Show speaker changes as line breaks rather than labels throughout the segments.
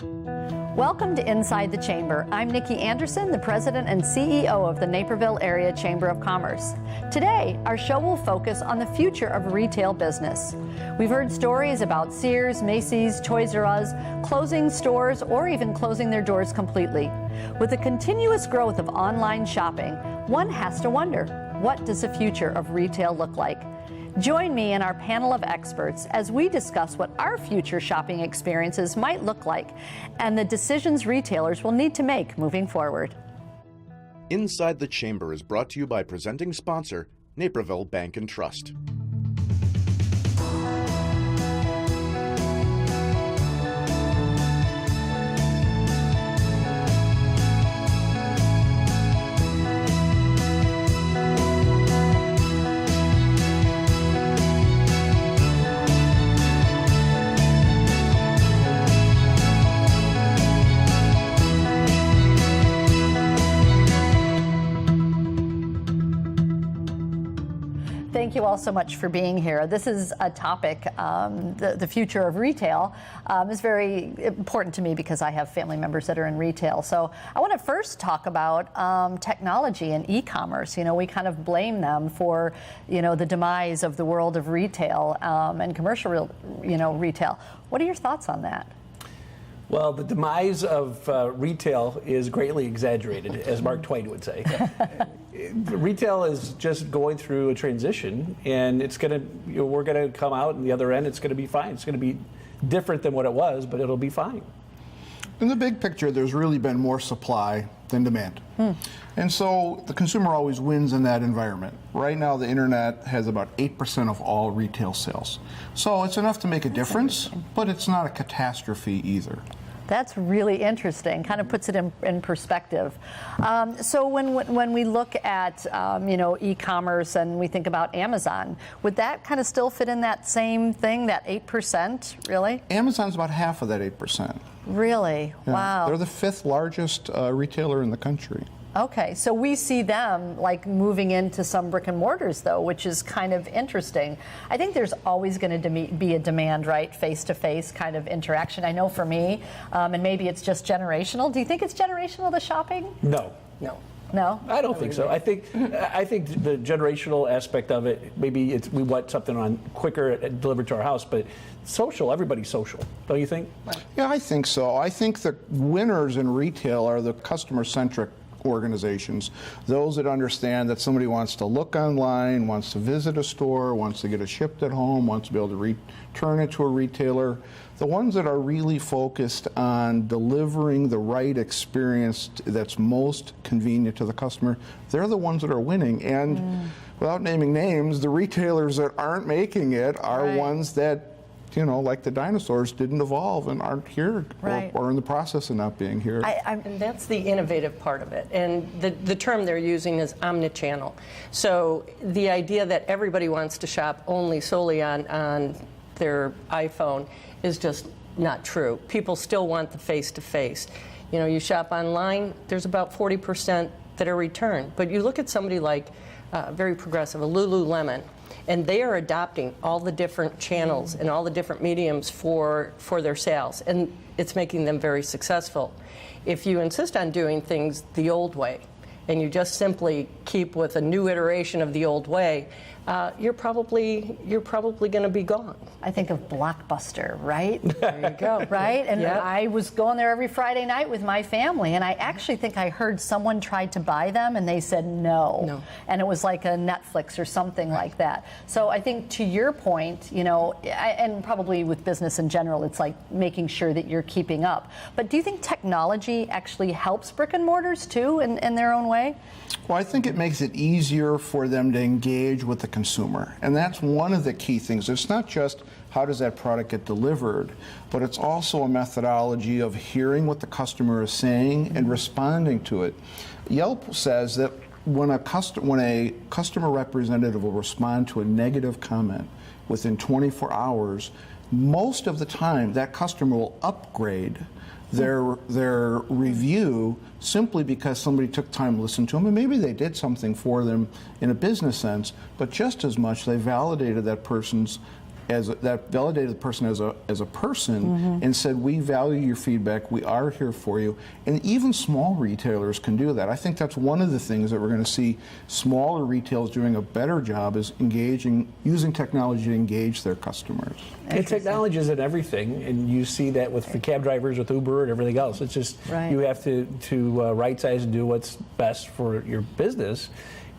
Welcome to Inside the Chamber. I'm Nikki Anderson, the President and CEO of the Naperville Area Chamber of Commerce. Today, our show will focus on the future of retail business. We've heard stories about Sears, Macy's, Toys R Us closing stores or even closing their doors completely. With the continuous growth of online shopping, one has to wonder, what does the future of retail look like? Join me and our panel of experts as we discuss what our future shopping experiences might look like and the decisions retailers will need to make moving forward.
Inside the Chamber is brought to you by presenting sponsor, Naperville Bank and Trust.
Thank you all so much for being here. This is a topic, the future of retail is very important to me because I have family members that are in retail. So I want to first talk about technology and e-commerce. You know, we kind of blame them for, the demise of the world of retail and commercial, retail. What are your thoughts on that?
Well, the demise of retail is greatly exaggerated, as Mark Twain would say. Retail is just going through a transition, and it's going to, we're going to come out on the other end. It's going to be fine. It's going to be different than what it was, but it'll be fine.
In the big picture, there's really been more supply than demand. And so the consumer always wins in that environment. Right now, the internet has about 8% of all retail sales. So it's enough to make a difference, but it's not a catastrophe either.
That's really interesting. Kind of puts it in perspective. So when we look at e-commerce and we think about Amazon, would that kind of still fit in that same thing, that 8%? Really?
Amazon's about half of that 8%.
Really?
Yeah.
Wow.
They're the 5th largest retailer in the country.
Okay, so we see them like moving into some brick and mortars though, which is kind of interesting. I think there's always going to be a demand, right? Face-to-face kind of interaction. I know for me, and maybe it's just generational. Do you think it's generational, the shopping?
No.
No?
I don't think so. I think the generational aspect of it, maybe we want something on quicker delivered to our house, but social, everybody's social, don't you think?
Yeah, I think so. I think the winners in retail are the customer-centric organizations, those that understand that somebody wants to look online, wants to visit a store, wants to get it shipped at home, wants to be able to return it to a retailer. The ones that are really focused on delivering the right experience that's most convenient to the customer, they're the ones that are winning. And without naming names, the retailers that aren't making it are ones that, like the dinosaurs, didn't evolve and aren't here, or in the process of not being here.
And that's the innovative part of it. And the term they're using is omnichannel. So the idea that everybody wants to shop solely on their iPhone is just not true. People still want the face-to-face. You shop online, there's about 40% that are returned. But you look at somebody like very progressive, a Lululemon, and they are adopting all the different channels and all the different mediums for their sales, and it's making them very successful. If you insist on doing things the old way, and you just simply keep with a new iteration of the old way, you're probably going to be gone.
I think of Blockbuster, right?
There you go.
Right? And I was going there every Friday night with my family, and I actually think I heard someone tried to buy them, and they said no. And it was like a Netflix or something like that. So I think to your point, and probably with business in general, it's like making sure that you're keeping up. But do you think technology actually helps brick and mortars too in their own way?
Well, I think it makes it easier for them to engage with the consumer. And that's one of the key things. It's not just how does that product get delivered, but it's also a methodology of hearing what the customer is saying and responding to it. Yelp says that when a customer representative will respond to a negative comment within 24 hours, most of the time that customer will upgrade their review simply because somebody took time to listen to them, and maybe they did something for them in a business sense, but just as much they validated that person's validated the person as a person and said, we value your feedback, we are here for you. And even small retailers can do that. I think that's one of the things that we're going to see smaller retailers doing a better job is using technology to engage their customers.
And technology is in everything, and you see that with the cab drivers, with Uber and everything else. It's just you have to right size and do what's best for your business.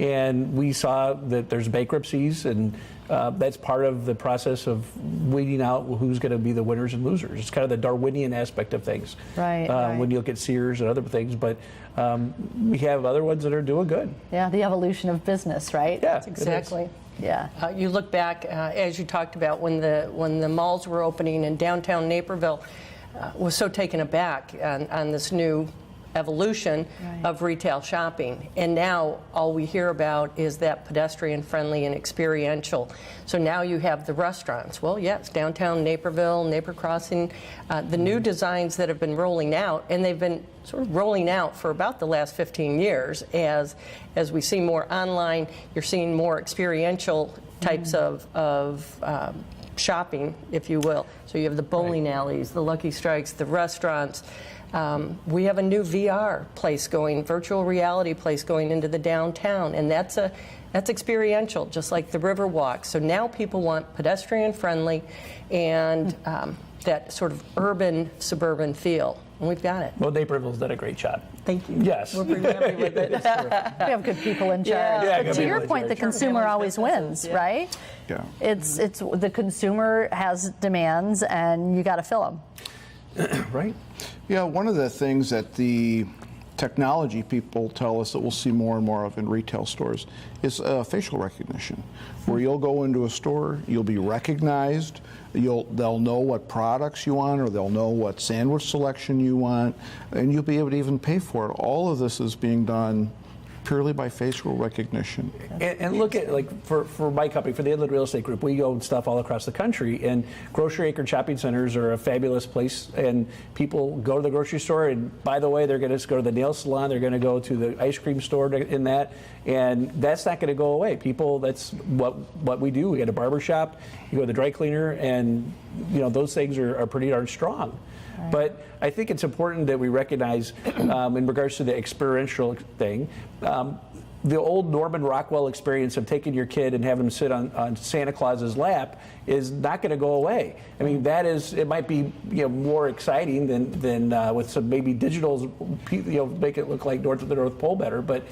And we saw that there's bankruptcies, and that's part of the process of weeding out who's going to be the winners and losers. It's kind of the Darwinian aspect of things. When you look at Sears and other things, but we have other ones that are doing good.
Yeah, the evolution of business, right?
Yeah,
That's exactly.
Yeah.
You look back, as you talked about, when the malls were opening in downtown Naperville, was so taken aback on this new evolution of retail shopping. And now all we hear about is that pedestrian friendly and experiential. So now you have the restaurants. Well, yes, downtown Naperville, Naper Crossing, the new designs that have been rolling out, and they've been sort of rolling out for about the last 15 years. As we see more online, you're seeing more experiential types of shopping, if you will. So you have the bowling alleys, the Lucky Strikes, the restaurants. We have a new VR place going, virtual reality place going into the downtown, and that's experiential, just like the Riverwalk. So now people want pedestrian friendly and that sort of urban suburban feel, and we've got it.
Well, Naperville's done a great job.
Thank you.
Yes.
We're pretty happy with it.
We have good people in charge.
Yeah,
But to your point, the consumer always wins, right?
Yeah.
It's the consumer has demands, and you got to fill them.
Right?
Yeah, one of the things that the technology people tell us that we'll see more and more of in retail stores is facial recognition, where you'll go into a store, you'll be recognized, they'll know what products you want, or they'll know what sandwich selection you want, and you'll be able to even pay for it. All of this is being done purely by facial recognition.
And look at, like, for my company, for the Inland Real Estate Group, we own stuff all across the country, and grocery anchored shopping centers are a fabulous place, and people go to the grocery store, and by the way, they're going to go to the nail salon, they're going to go to the ice cream store in that, and that's not going to go away. People, that's what we do. We got a barber shop, you go to the dry cleaner, and those things are pretty darn strong. Right. But I think it's important that we recognize, in regards to the experiential thing, the old Norman Rockwell experience of taking your kid and having them sit on Santa Claus's lap is not going to go away. I mean, it might be more exciting than with some maybe digitals, make it look like the North Pole better. But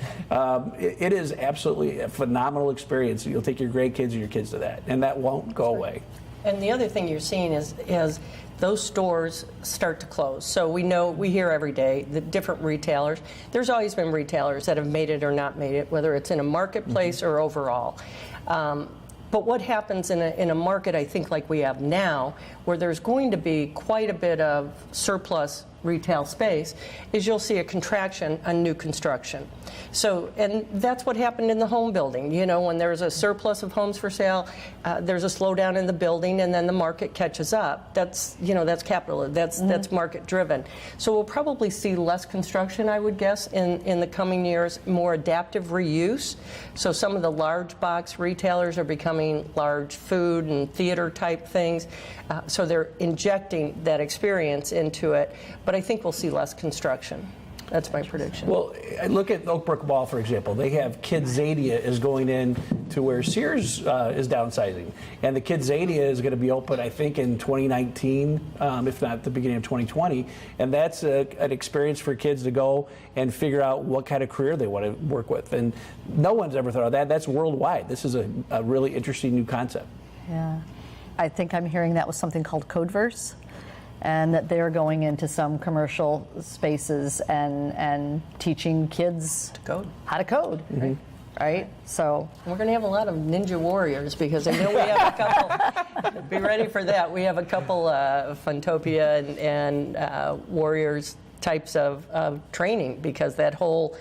it is absolutely a phenomenal experience. You'll take your grandkids and your kids to that, and that won't go away.
And the other thing you're seeing is those stores start to close. So we hear every day the different retailers. There's always been retailers that have made it or not made it, whether it's in a marketplace or overall. But what happens in a market, I think, like we have now, where there's going to be quite a bit of surplus retail space, is you'll see a contraction on new construction. So, and that's what happened in the home building. When there's a surplus of homes for sale, there's a slowdown in the building, and then the market catches up. That's capital. That's market driven. So we'll probably see less construction, I would guess, in the coming years. More adaptive reuse. So some of the large box retailers are becoming large food and theater type things. So they're injecting that experience into it. But I think we'll see less construction. That's my prediction.
Well, look at Oakbrook Mall, for example. They have Kidzania is going in to where Sears is downsizing. And the Kidzania is going to be open, I think, in 2019, if not the beginning of 2020. And that's an experience for kids to go and figure out what kind of career they want to work with. And no one's ever thought of that. That's worldwide. This is a really interesting new concept.
Yeah. I think I'm hearing that was something called Codeverse, and that they're going into some commercial spaces and teaching kids how to code. Mm-hmm. Right? So
we're going to have a lot of ninja warriors, because I know we have a couple. Be ready for that. We have a couple Funtopia and warriors types of training, because that whole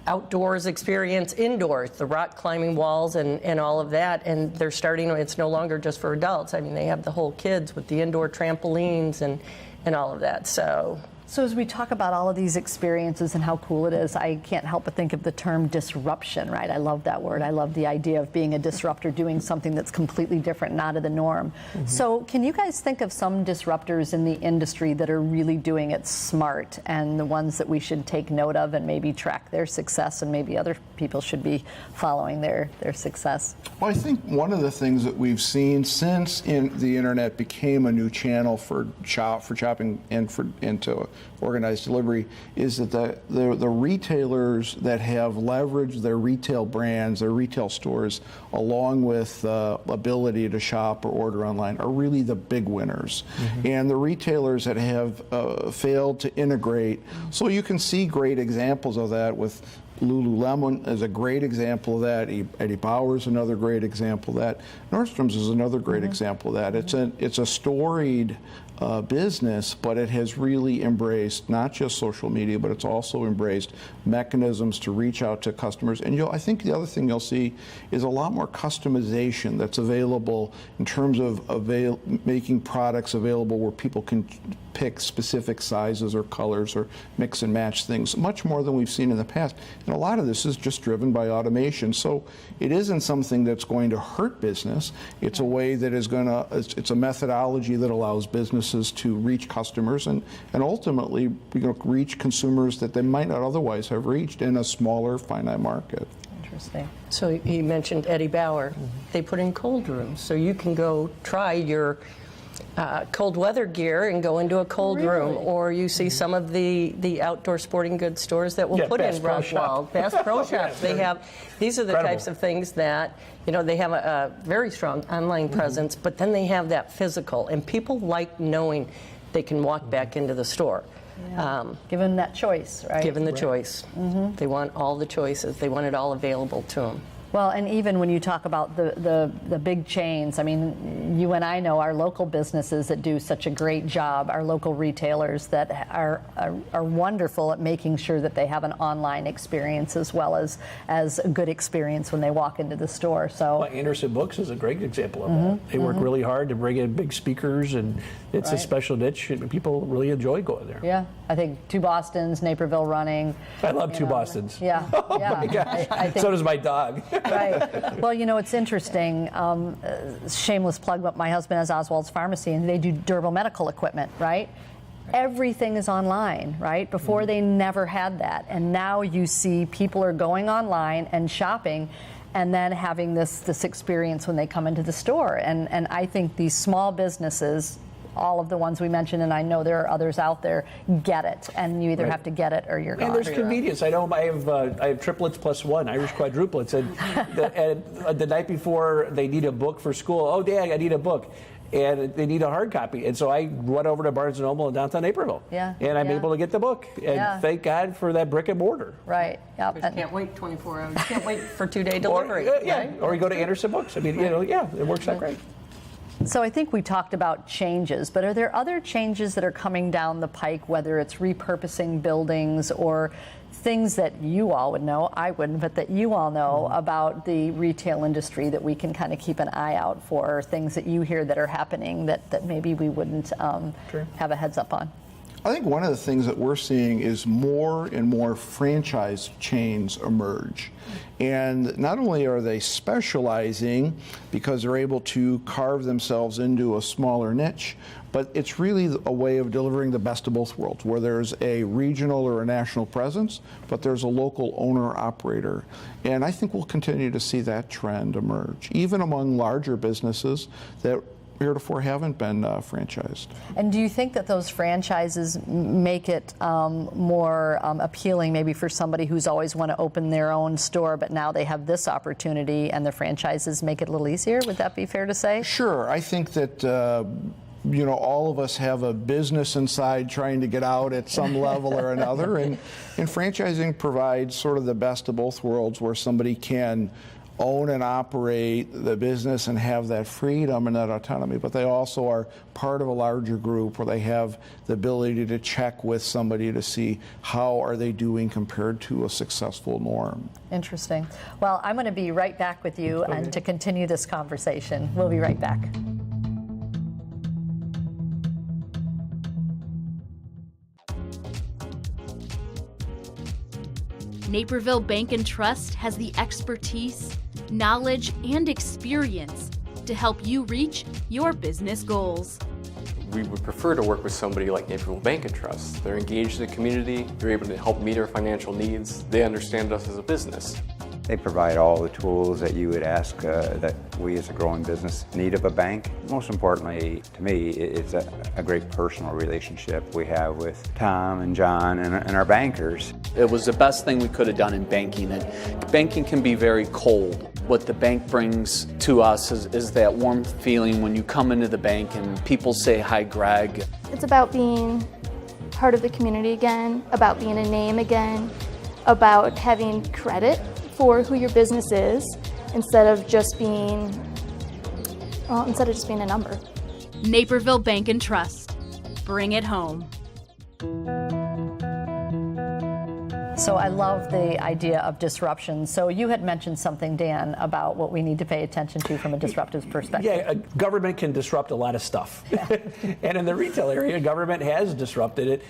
outdoors experience indoors, the rock climbing walls and all of that, and they're starting, it's no longer just for adults. I mean, they have the whole kids with the indoor trampolines and all of that. So
So as we talk about all of these experiences and how cool it is, I can't help but think of the term disruption, right? I love that word. I love the idea of being a disruptor, doing something that's completely different, not of the norm. So can you guys think of some disruptors in the industry that are really doing it smart, and the ones that we should take note of and maybe track their success, and maybe other people should be following their success?
Well, I think one of the things that we've seen since the internet became a new channel for shopping and to organized delivery is that the retailers that have leveraged their retail brands, their retail stores, along with ability to shop or order online, are really the big winners. And the retailers that have failed to integrate, so you can see great examples of that with Lululemon is a great example of that. Eddie Bauer is another great example of that. Nordstrom's is another great example of that. It's a storied business, but it has really embraced not just social media, but it's also embraced mechanisms to reach out to customers. And I think the other thing you'll see is a lot more customization that's available in terms of making products available where people can pick specific sizes or colors or mix and match things, much more than we've seen in the past. And a lot of this is just driven by automation. So it isn't something that's going to hurt business. It's a way that is going to, it's a methodology that allows businesses to reach customers and ultimately reach consumers that they might not otherwise have reached in a smaller, finite market.
Interesting.
So you mentioned Eddie Bauer. They put in cold rooms, so you can go try your cold weather gear and go into a cold room, or you see some of the outdoor sporting goods stores that will put
Bass
in
Pro
Roswell,
Shop.
Bass Pro Shops. They have, these are the
Incredible.
types of things that, they have a very strong online presence, but then they have that physical, and people like knowing they can walk back into the store.
Given that choice, right?
Given the choice. They want all the choices. They want it all available to them.
Well, and even when you talk about the big chains, I mean, you and I know our local businesses that do such a great job, our local retailers that are wonderful at making sure that they have an online experience as well as a good experience when they walk into the store. So
Well, Anderson Books is a great example of that. They work really hard to bring in big speakers, and it's a special niche, and people really enjoy going there.
yeah, I think Two Bostons, Naperville Running.
I love Two Bostons.
Yeah,
Oh
yeah.
my gosh.
I think,
So does my dog.
right. Well, it's interesting. Shameless plug, but my husband has Oswald's Pharmacy, and they do durable medical equipment, right? Everything is online, right? Before they never had that. And now you see people are going online and shopping and then having this experience when they come into the store. And I think these small businesses, all of the ones we mentioned, and I know there are others out there, get it, and you either have to get it or you're gone.
And there's convenience. I know I have triplets plus one, Irish quadruplets, and the night before they need a book for school. Oh, Dad, I need a book. And they need a hard copy. And so I run over to Barnes & Noble in downtown Naperville.
Yeah,
And I'm
yeah.
able to get the book. And thank God for that brick and mortar.
Right. Yep.
You can't wait 24 hours. You can't wait for 2-day
Or,
delivery.
yeah, or you go to Anderson Books. I mean, it works out great.
So I think we talked about changes, but are there other changes that are coming down the pike, whether it's repurposing buildings or things that you all would know, I wouldn't, but that you all know about the retail industry that we can kind of keep an eye out for, things that you hear that are happening that maybe we wouldn't have a heads up on?
I think one of the things that we're seeing is more and more franchise chains emerge. And not only are they specializing because they're able to carve themselves into a smaller niche, but it's really a way of delivering the best of both worlds, where there's a regional or a national presence, but there's a local owner-operator. And I think we'll continue to see that trend emerge, even among larger businesses that heretofore haven't been franchised.
And do you think that those franchises make it more appealing maybe for somebody who's always want to open their own store, but now they have this opportunity and the franchises make it a little easier? Would that be fair to say?
Sure. I think that all of us have a business inside trying to get out at some level or another, and franchising provides sort of the best of both worlds, where somebody can own and operate the business and have that freedom and that autonomy, but they also are part of a larger group where they have the ability to check with somebody to see how are they doing compared to a successful norm.
Interesting. Well, I'm going to be right back with you and to continue this conversation. We'll be right back.
Naperville Bank and Trust has the expertise, knowledge, and experience to help you reach your business goals.
We would prefer to work with somebody like Naperville Bank and Trust. They're engaged in the community, they're able to help meet our financial needs, they understand us as a business.
They provide all the tools that you would ask that we as a growing business need of a bank. Most importantly, to me, it's a great personal relationship we have with Tom and John and our bankers.
It was the best thing we could have done in banking. And banking can be very cold. What the bank brings to us is that warm feeling when you come into the bank and people say, "Hi, Greg."
It's about being part of the community again, about being a name again, about having credit for who your business is instead of just being a number.
Naperville Bank and Trust. Bring it home.
So I love the idea of disruption. So you had mentioned something, Dan, about what we need to pay attention to from a disruptive perspective.
Yeah, government can disrupt a lot of stuff. And in the retail area, government has disrupted it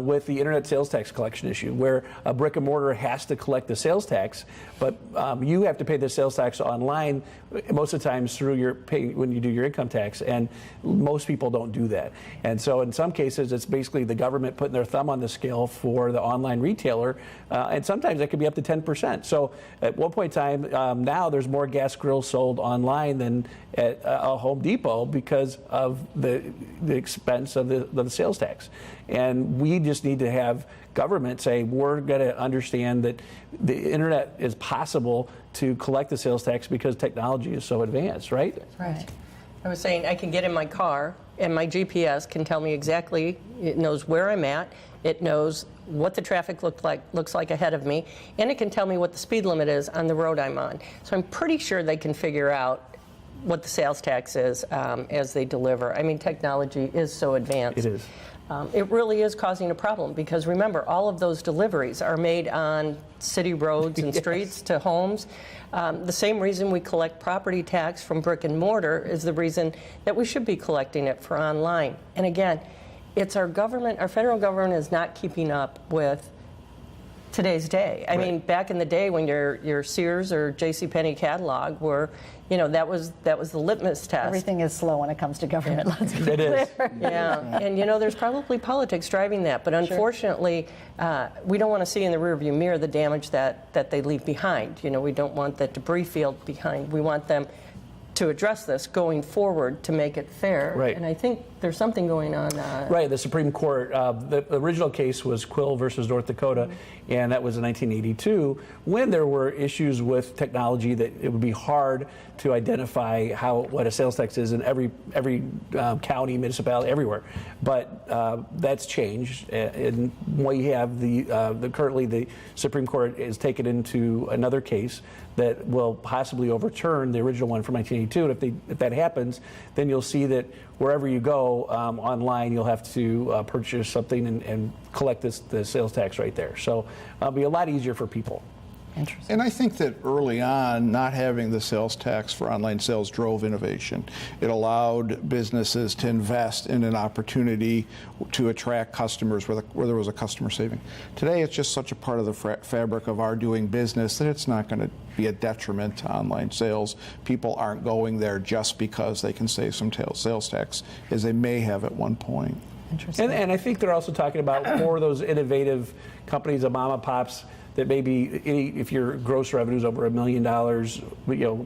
with the internet sales tax collection issue, where a brick and mortar has to collect the sales tax, but you have to pay the sales tax online most of the times through your pay when you do your income tax, and most people don't do that. And so in some cases, it's basically the government putting their thumb on the scale for the online retailer, and sometimes that could be up to 10%. So at one point in time, now there's more gas grills sold online than at a Home Depot because of the expense of the sales tax. And we just need to have government say, we're going to understand that the internet is possible to collect the sales tax because technology is so advanced, right?
Right. I was saying I can get in my car and my GPS can tell me exactly, it knows where I'm at, it knows what the traffic looks like ahead of me, and it can tell me what the speed limit is on the road I'm on. So I'm pretty sure they can figure out what the sales tax is as they deliver. I mean, technology is so advanced.
It is.
It really is causing a problem because remember, all of those deliveries are made on city roads and streets to homes. The same reason we collect property tax from brick and mortar is the reason that we should be collecting it for online. And again, it's our government, our federal government is not keeping up with today's day. I mean, back in the day when your Sears or JCPenney catalog were, you know, that was the litmus test.
Everything is slow when it comes to government. Let's be
It
clear.
is.
Yeah, and you know, there's probably politics driving that, but unfortunately, we don't want to see in the rearview mirror the damage that they leave behind. You know, we don't want that debris field behind. We want them to address this going forward to make it fair.
Right.
And I think there's something going on.
Right, the Supreme Court, the original case was Quill versus North Dakota, and that was in 1982, when there were issues with technology that it would be hard to identify what a sales tax is in every county, municipality, everywhere. But that's changed, and we have currently the Supreme Court is taken into another case that will possibly overturn the original one from 1982. And if that happens, then you'll see that wherever you go online, you'll have to purchase something and collect the sales tax right there. So it'll be a lot easier for people.
Interesting.
And I think that early on, not having the sales tax for online sales drove innovation. It allowed businesses to invest in an opportunity to attract customers where there was a customer saving. Today, it's just such a part of the fabric of our doing business that it's not going to be a detriment to online sales. People aren't going there just because they can save some sales tax, as they may have at one point.
Interesting.
And I think they're also talking about more of those innovative companies, the mom and pops, that maybe if your gross revenue is over $1 million,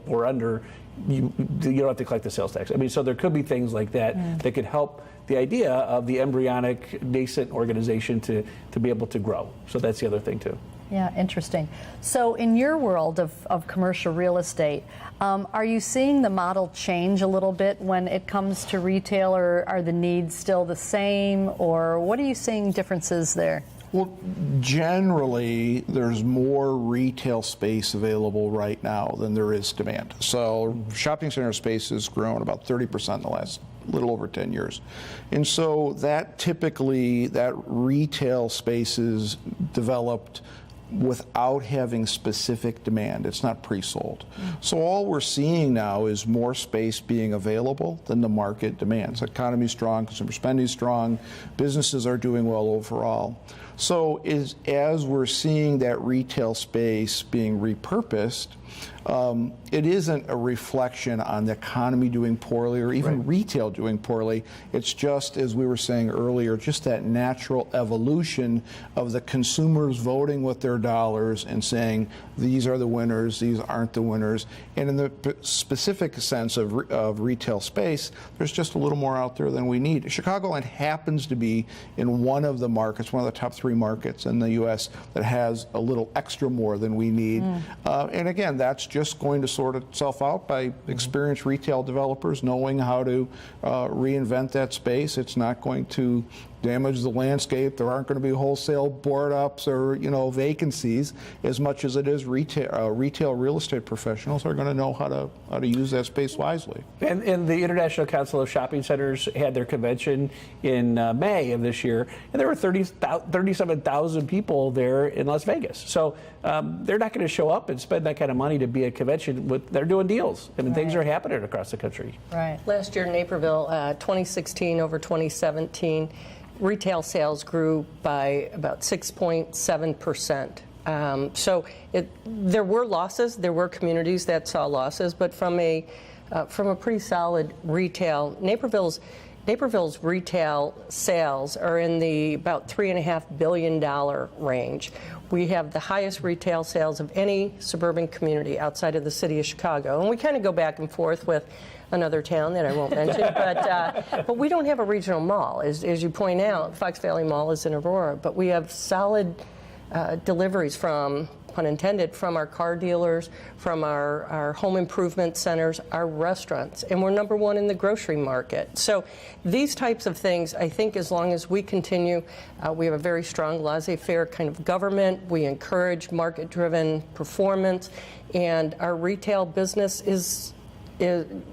or under, you don't have to collect the sales tax. I mean, so there could be things like that that could help the idea of the embryonic, nascent organization to be able to grow. So that's the other thing too.
Yeah, interesting. So in your world of commercial real estate, are you seeing the model change a little bit when it comes to retail, or are the needs still the same, or what are you seeing differences there?
Well, generally, there's more retail space available right now than there is demand. So shopping center space has grown about 30% in the last little over 10 years. And so that retail space is developed without having specific demand. It's not pre-sold. So all we're seeing now is more space being available than the market demands. The economy's strong, consumer spending is strong, businesses are doing well overall. So as we're seeing that retail space being repurposed, it isn't a reflection on the economy doing poorly or even retail doing poorly. It's just, as we were saying earlier, just that natural evolution of the consumers voting with their dollars and saying, these are the winners, these aren't the winners. And in the specific sense of retail space, there's just a little more out there than we need. Chicagoland happens to be in one of the markets, one of the top 3 markets in the U.S. that has a little extra more than we need. And again, that's just going to sort itself out by experienced retail developers knowing how to reinvent that space. It's not going to damage the landscape. There aren't going to be wholesale board-ups or vacancies as much as it is retail real estate professionals are going to know how to use that space wisely.
And the International Council of Shopping Centers had their convention in May of this year, and there were 37,000 people there in Las Vegas. So they're not going to show up and spend that kind of money to be at a convention. They're doing deals, and things are happening across the country.
Right.
Last year in Naperville, 2016 over 2017, retail sales grew by about 6.7%. So there were losses. There were communities that saw losses, but from a pretty solid retail, Naperville's retail sales are in the about $3.5 billion range. We have the highest retail sales of any suburban community outside of the city of Chicago, and we kind of go back and forth with another town that I won't mention, but we don't have a regional mall. As you point out, Fox Valley Mall is in Aurora, but we have solid deliveries from, pun intended, from our car dealers, from our home improvement centers, our restaurants, and we're number 1 in the grocery market. So these types of things, I think as long as we continue, we have a very strong laissez-faire kind of government. We encourage market-driven performance, and our retail business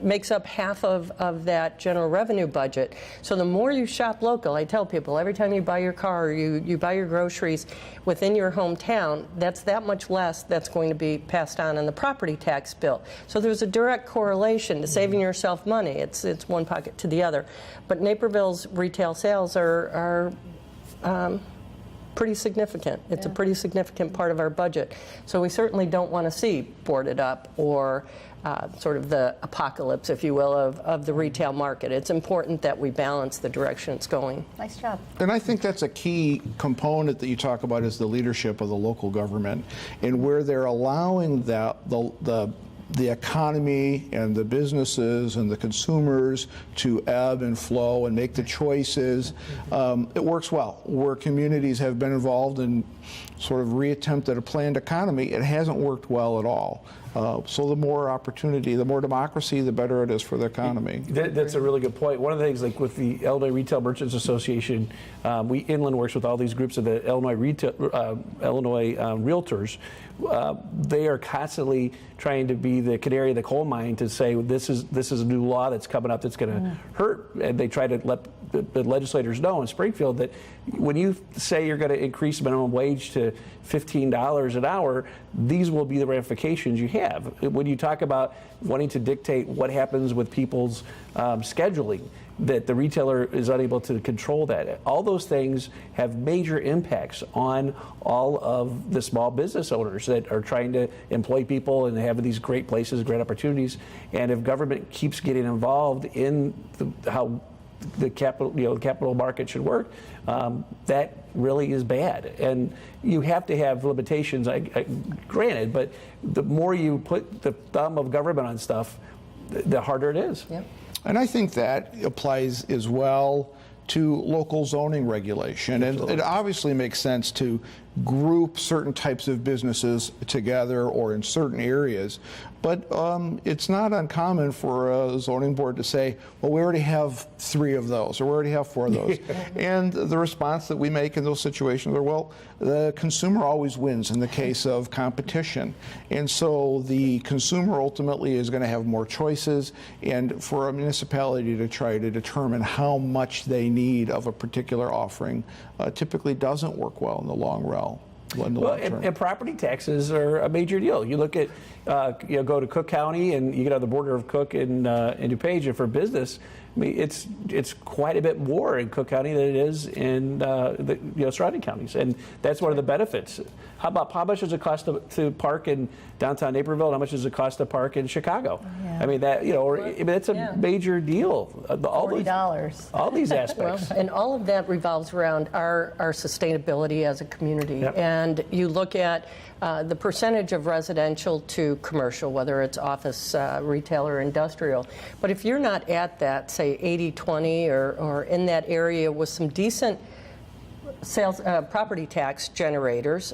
makes up half of that general revenue budget. So the more you shop local, I tell people, every time you buy your car or you buy your groceries within your hometown, that's that much less that's going to be passed on in the property tax bill. So there's a direct correlation to saving yourself money. It's one pocket to the other. But Naperville's retail sales are pretty significant. It's a pretty significant part of our budget. So we certainly don't want to see boarded up or sort of the apocalypse, if you will, of the retail market. It's important that we balance the direction it's going.
Nice job.
And I think that's a key component that you talk about is the leadership of the local government, and where they're allowing the economy and the businesses and the consumers to ebb and flow and make the choices. It works well. Where communities have been involved in sort of reattempted a planned economy, it hasn't worked well at all. So the more opportunity, the more democracy, the better it is for the economy.
That's a really good point. One of the things, like with the Illinois Retail Merchants Association, Inland works with all these groups of the Illinois realtors. They are constantly trying to be the canary in the coal mine to say this is a new law that's coming up that's going to hurt, and they try to let the legislators know in Springfield that when you say you're going to increase minimum wage to $15 an hour, these will be the ramifications you have. When you talk about wanting to dictate what happens with people's scheduling, that the retailer is unable to control that. All those things have major impacts on all of the small business owners that are trying to employ people and have these great places, great opportunities. And if government keeps getting involved in how the capital market should work, that really is bad. And you have to have limitations, granted, but the more you put the thumb of government on stuff, the harder it is.
Yep.
And I think that applies as well to local zoning regulation.
Absolutely.
And it obviously makes sense to group certain types of businesses together or in certain areas. But it's not uncommon for a zoning board to say, well, we already have 3 of those, or we already have 4 of those. And the response that we make in those situations are, well, the consumer always wins in the case of competition. And so the consumer ultimately is going to have more choices. And for a municipality to try to determine how much they need of a particular offering typically doesn't work well in the long run.
And property taxes are a major deal. You look at, go to Cook County and you get on the border of Cook and DuPage, and for business, I mean, it's quite a bit more in Cook County than it is in the surrounding counties, and that's one of the benefits. How much does it cost to park in downtown Naperville? And how much does it cost to park in Chicago? Yeah. I mean that's a major deal.
$40.
All these aspects,
well, and all of that revolves around our sustainability as a community.
Yep.
And you look at the percentage of residential to commercial, whether it's office, retail, or industrial. But if you're not at that, say 80-20, or in that area with some decent sales property tax generators,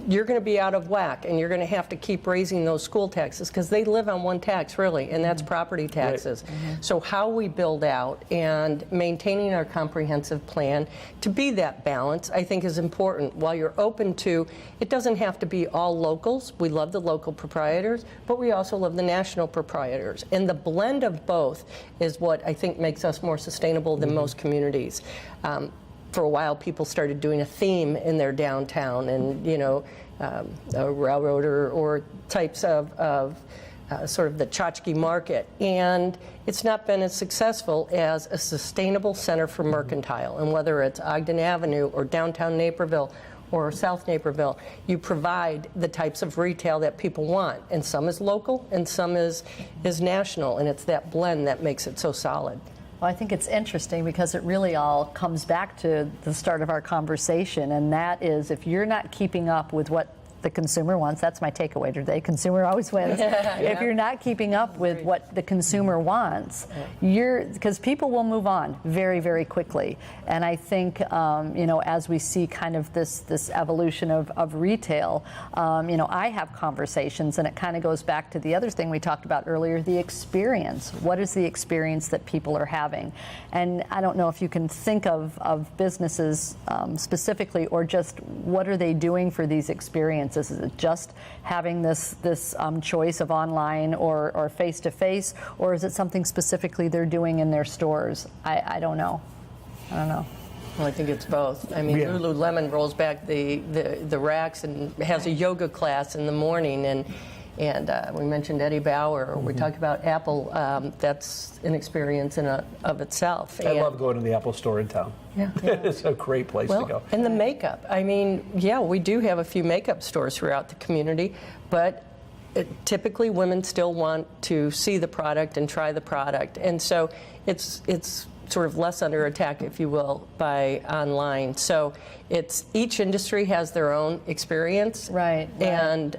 you're going to be out of whack, and you're going to have to keep raising those school taxes because they live on one tax, really, and that's property taxes. Right. So how we build out and maintaining our comprehensive plan to be that balance, I think, is important. While you're open to, it doesn't have to be all locals. We love the local proprietors, but we also love the national proprietors. And the blend of both is what I think makes us more sustainable than most communities. For a while, people started doing a theme in their downtown, and a railroad or types of sort of the tchotchke market, and it's not been as successful as a sustainable center for mercantile. And whether it's Ogden Avenue or downtown Naperville or South Naperville, you provide the types of retail that people want, and some is local and some is national, and it's that blend that makes it so solid.
Well, I think it's interesting because it really all comes back to the start of our conversation, and that is if you're not keeping up with what the consumer wants, that's my takeaway today, consumer always wins. If you're not keeping up with what the consumer wants, because people will move on very, very quickly. And I think, as we see kind of this evolution of retail, I have conversations, and it kind of goes back to the other thing we talked about earlier, the experience. What is the experience that people are having? And I don't know if you can think of businesses specifically, or just what are they doing for these experiences? Is it just having this choice of online or face-to-face, or is it something specifically they're doing in their stores? I don't know. Well,
I think it's both. I mean, Lululemon rolls back the racks and has a yoga class in the morning, and we mentioned Eddie Bauer, or we talked about Apple. That's an experience in of itself.
I love going to the Apple store in town. Yeah. It's a great place to go.
And the makeup. I mean, we do have a few makeup stores throughout the community, but typically women still want to see the product and try the product. And so it's sort of less under attack, if you will, by online. So each industry has their own experience.
Right.
And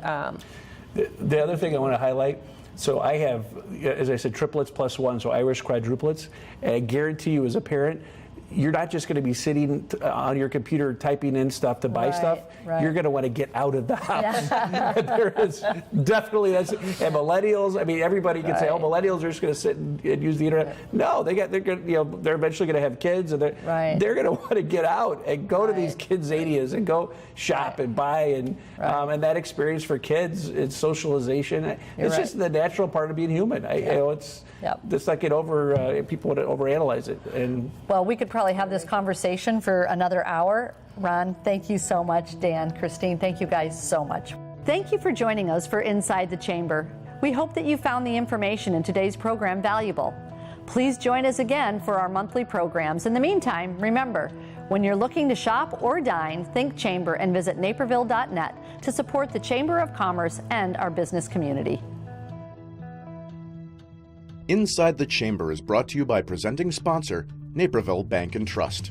the other thing I want to highlight, so I have, as I said, triplets plus one, so Irish quadruplets. And I guarantee you as a parent, you're not just going to be sitting on your computer typing in stuff to buy stuff. Right. You're going to want to get out of the house. There is definitely, and millennials, I mean, everybody can say, oh, millennials are just going to sit and use the internet. No, they're eventually going to have kids, and they're going to want to get out and go to these kids' Zadias and go shop and buy, and that experience for kids, it's socialization. It's just the natural part of being human. It's not people would overanalyze it. And
well, we could probably have this conversation for another hour. Ron, thank you so much. Dan, Christine, thank you guys so much. Thank you for joining us for Inside the Chamber. We hope that you found the information in today's program valuable. Please join us again for our monthly programs. In the meantime, remember, when you're looking to shop or dine, think Chamber and visit naperville.net to support the Chamber of Commerce and our business community.
Inside the Chamber is brought to you by presenting sponsor, Naperville Bank and Trust.